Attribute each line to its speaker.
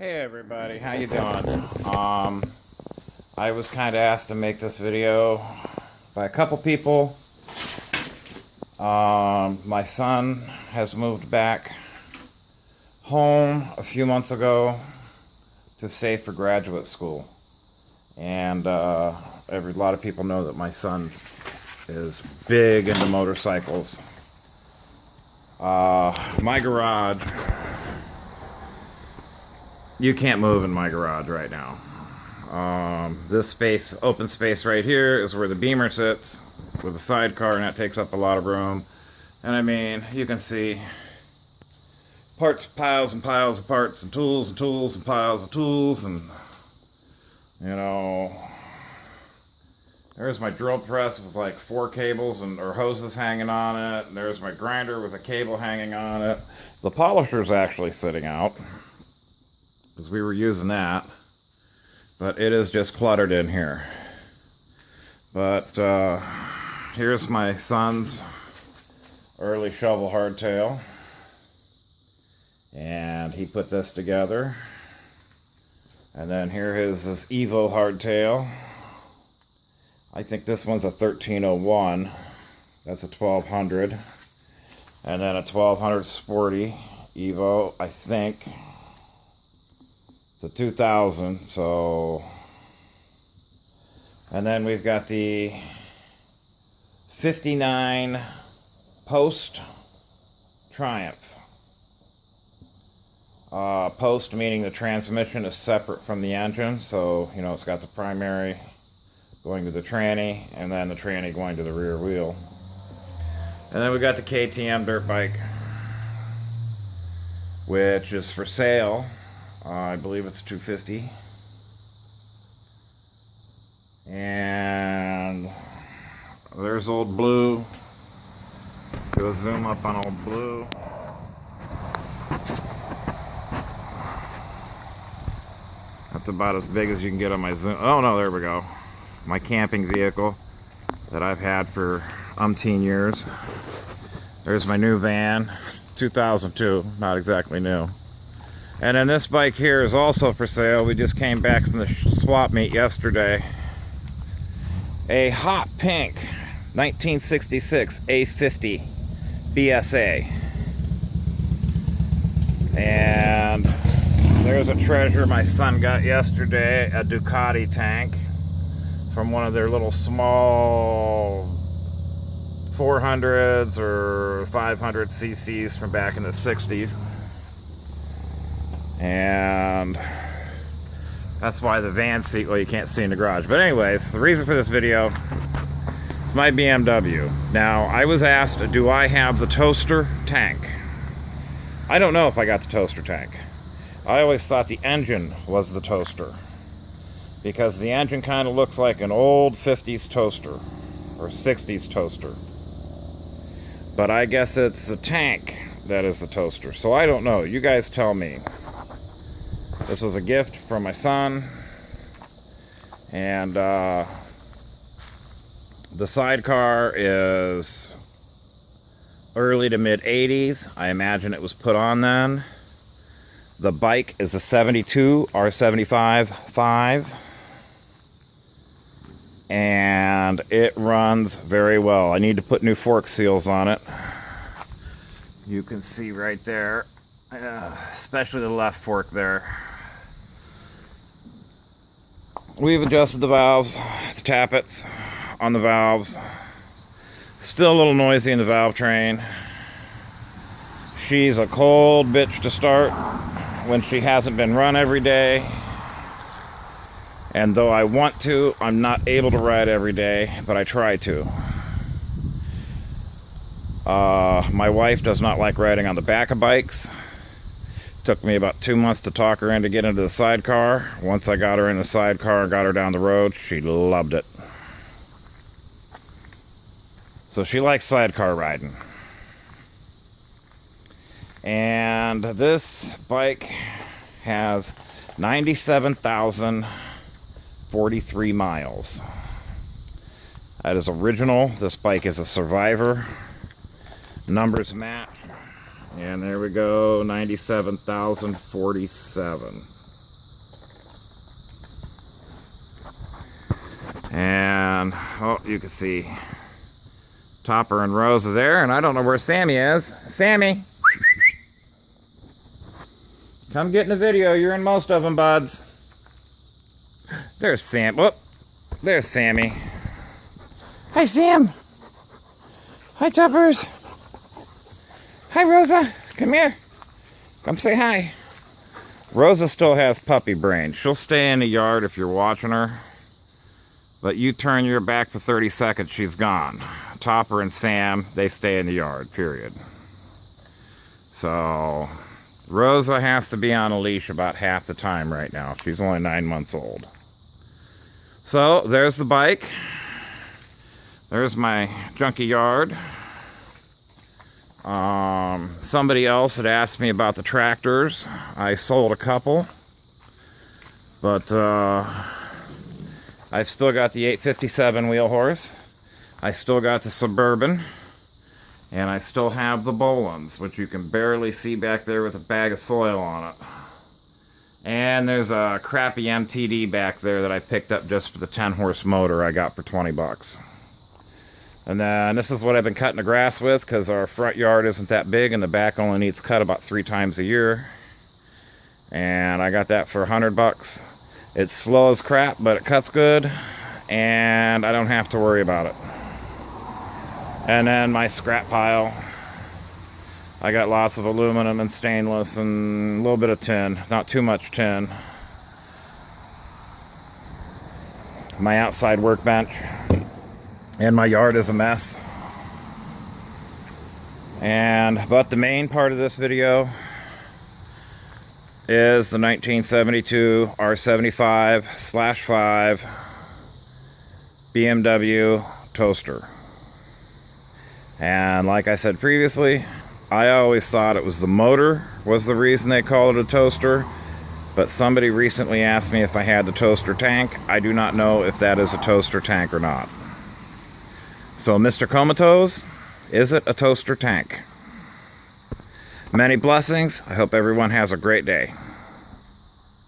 Speaker 1: Hey everybody, how you doing? I was kind of asked to make this video by a couple people. My son has moved back home a few months ago to save for graduate school. And a lot of people know that my son is big into motorcycles. My garage, you can't move in my garage right now. This space, open space right here, is where the Beamer sits with a sidecar, and that takes up a lot of room. And I mean, you can see parts, piles and piles of parts, and tools and piles of tools, and you know, there's my drill press with like 4 cables or hoses hanging on it. And there's my grinder with a cable hanging on it. The polisher's actually sitting out because we were using that, but it is just cluttered in here. But here's my son's early shovel hardtail, and he put this together. And then here is this Evo hardtail. I think this one's a 1301. That's a 1200. And then a 1200 Sporty Evo, I think. It's a 2000, so. And then we've got the 59 Post Triumph. Post meaning the transmission is separate from the engine, so you know it's got the primary going to the tranny, and then the tranny going to the rear wheel. And then we got the KTM dirt bike, which is for sale. I believe it's $250. And there's old Blue. Do a zoom up on old Blue. That's about as big as you can get on my zoom. Oh no, there we go. My camping vehicle that I've had for umpteen years. There's my new van, 2002, not exactly new. And then this bike here is also for sale. We just came back from the swap meet yesterday. A hot pink 1966 A50 BSA. And there's a treasure my son got yesterday, a Ducati tank from one of their little small 400s or 500 cc's from back in the 60s. And that's why the van seat, well, you can't see in the garage. But anyways, the reason for this video is my BMW. Now, I was asked, do I have the toaster tank? I don't know if I got the toaster tank. I always thought the engine was the toaster, because the engine kind of looks like an old 50s toaster or 60s toaster. But I guess it's the tank that is the toaster. So I don't know. You guys tell me. This was a gift from my son. And the sidecar is early to mid 80s. I imagine it was put on then. The bike is a 72 R75 5. And it runs very well. I need to put new fork seals on it. You can see right there, especially the left fork there. We've adjusted the valves, the tappets on the valves. Still a little noisy in the valve train. She's a cold bitch to start when she hasn't been run every day. And though I want to, I'm not able to ride every day, but I try to. My wife does not like riding on the back of bikes. Took me about 2 months to talk her in to get into the sidecar. Once I got her in the sidecar and got her down the road, she loved it. So she likes sidecar riding. And this bike has 97,043 miles. That is original. This bike is a Survivor. Numbers match. And there we go, 97,047. then, oh, you can see Topper and Rose are there, and I don't know where Sammy is. Sammy! Come get in the video. You're in most of them, buds. There's Sam. Whoop. There's Sammy. Hi, Sam. Hi, Toppers. Hi, Rosa. Come here. Come say hi. Rosa still has puppy brain. She'll stay in the yard if you're watching her. But you turn your back for 30 seconds, she's gone. Topper and Sam, they stay in the yard, period. So, Rosa has to be on a leash about half the time right now. She's only 9 months old. So, there's the bike. There's my junky yard. Somebody else had asked me about the tractors. I sold a couple. But, I've still got the 857 wheel horse. I still got the Suburban. And I still have the Bolins, which you can barely see back there with a bag of soil on it. And there's a crappy MTD back there that I picked up just for the 10-horse motor I got for 20 bucks. And then this is what I've been cutting the grass with, because our front yard isn't that big and the back only needs cut about 3 times a year. And I got that for 100 bucks. It's slow as crap, but it cuts good, and I don't have to worry about it. And then my scrap pile. I got lots of aluminum and stainless and a little bit of tin. Not too much tin. My outside workbench. And my yard is a mess. But the main part of this video is the 1972 R75/5 BMW toaster. And like I said previously, I always thought it was the motor was the reason they called it a toaster. But somebody recently asked me if I had the toaster tank. I do not know if that is a toaster tank or not. So, Mr. Comatose, is it a toaster tank? Many blessings. I hope everyone has a great day.